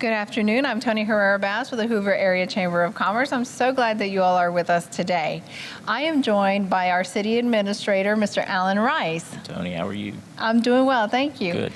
Good afternoon. I'm Tony Herrera-Bass with the Hoover Area Chamber of Commerce. I'm so glad that you all are with us today. I am joined by our City Administrator, Mr. Allan Rice. Tony, how are you? I'm doing well, thank you. Good.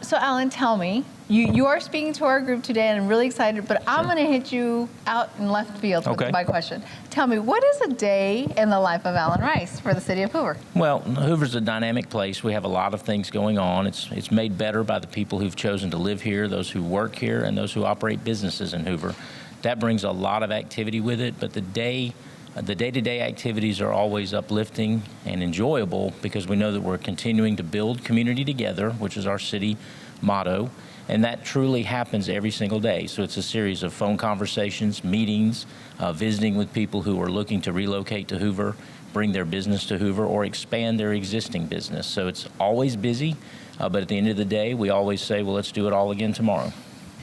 So Allan, tell me, you are speaking to our group today and I'm really excited, but I'm going to hit you out in left field with my question. Tell me, what is a day in the life of Allan Rice for the City of Hoover? Well, Hoover's a dynamic place. We have a lot of things going on. It's made better by the people who've chosen to live here, those who work here, and those who operate businesses in Hoover. That brings a lot of activity with it, but the day-to-day activities are always uplifting and enjoyable because we know that we're continuing to build community together, which is our city motto, and that truly happens every single day. So it's a series of phone conversations, meetings, visiting with people who are looking to relocate to Hoover, bring their business to Hoover, or expand their existing business. So it's always busy, but at the end of the day, we always say, well, let's do it all again tomorrow.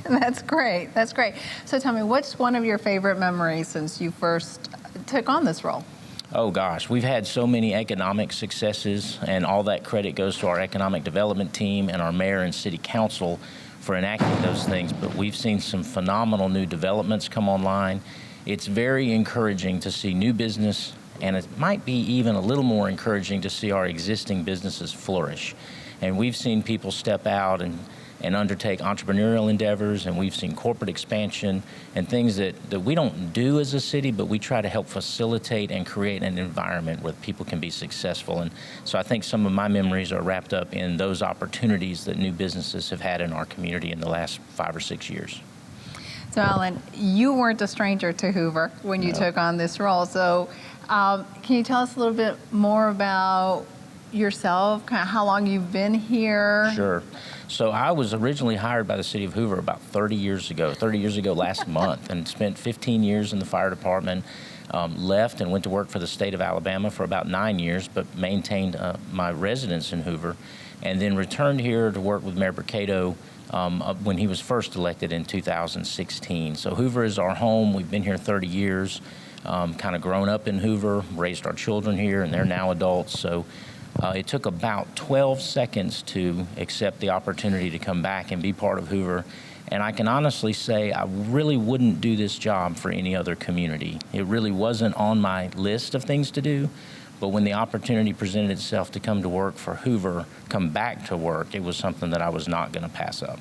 That's great. That's great. So tell me, what's one of your favorite memories since you first took on this role? Oh gosh, we've had so many economic successes, and all that credit goes to our economic development team and our mayor and city council for enacting those things, but we've seen some phenomenal new developments come online. It's very encouraging to see new business, and it might be even a little more encouraging to see our existing businesses flourish. And we've seen people step out and undertake entrepreneurial endeavors, and we've seen corporate expansion and things that we don't do as a city, but we try to help facilitate and create an environment where people can be successful. And so I think some of my memories are wrapped up in those opportunities that new businesses have had in our community in the last 5 or 6 years. So Allan, you weren't a stranger to Hoover when you took on this role. So can you tell us a little bit more about yourself, kind of how long you've been here? Sure. So I was originally hired by the City of Hoover about 30 years ago last month, and spent 15 years in the fire department, left and went to work for the state of Alabama for about 9 years, but maintained my residence in Hoover, and then returned here to work with Mayor Mercado when he was first elected in 2016. So Hoover is our home. We've been here 30 years, kind of grown up in Hoover, raised our children here, and they're now adults. So it took about 12 seconds to accept the opportunity to come back and be part of Hoover. And I can honestly say I really wouldn't do this job for any other community. It really wasn't on my list of things to do. But when the opportunity presented itself to come to work for Hoover, come back to work, it was something that I was not going to pass up.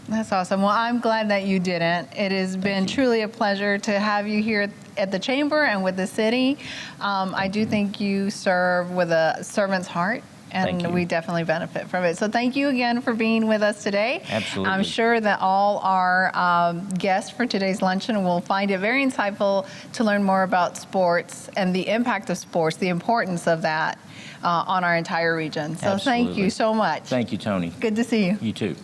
That's awesome. Well, I'm glad that you didn't. It has been truly a pleasure to have you here at the Chamber and with the city. I do think you serve with a servant's heart, and we definitely benefit from it. So thank you again for being with us today. Absolutely. I'm sure that all our guests for today's luncheon will find it very insightful to learn more about sports and the impact of sports, the importance of that on our entire region. So thank you so much. Thank you, Tony. Good to see you. You too.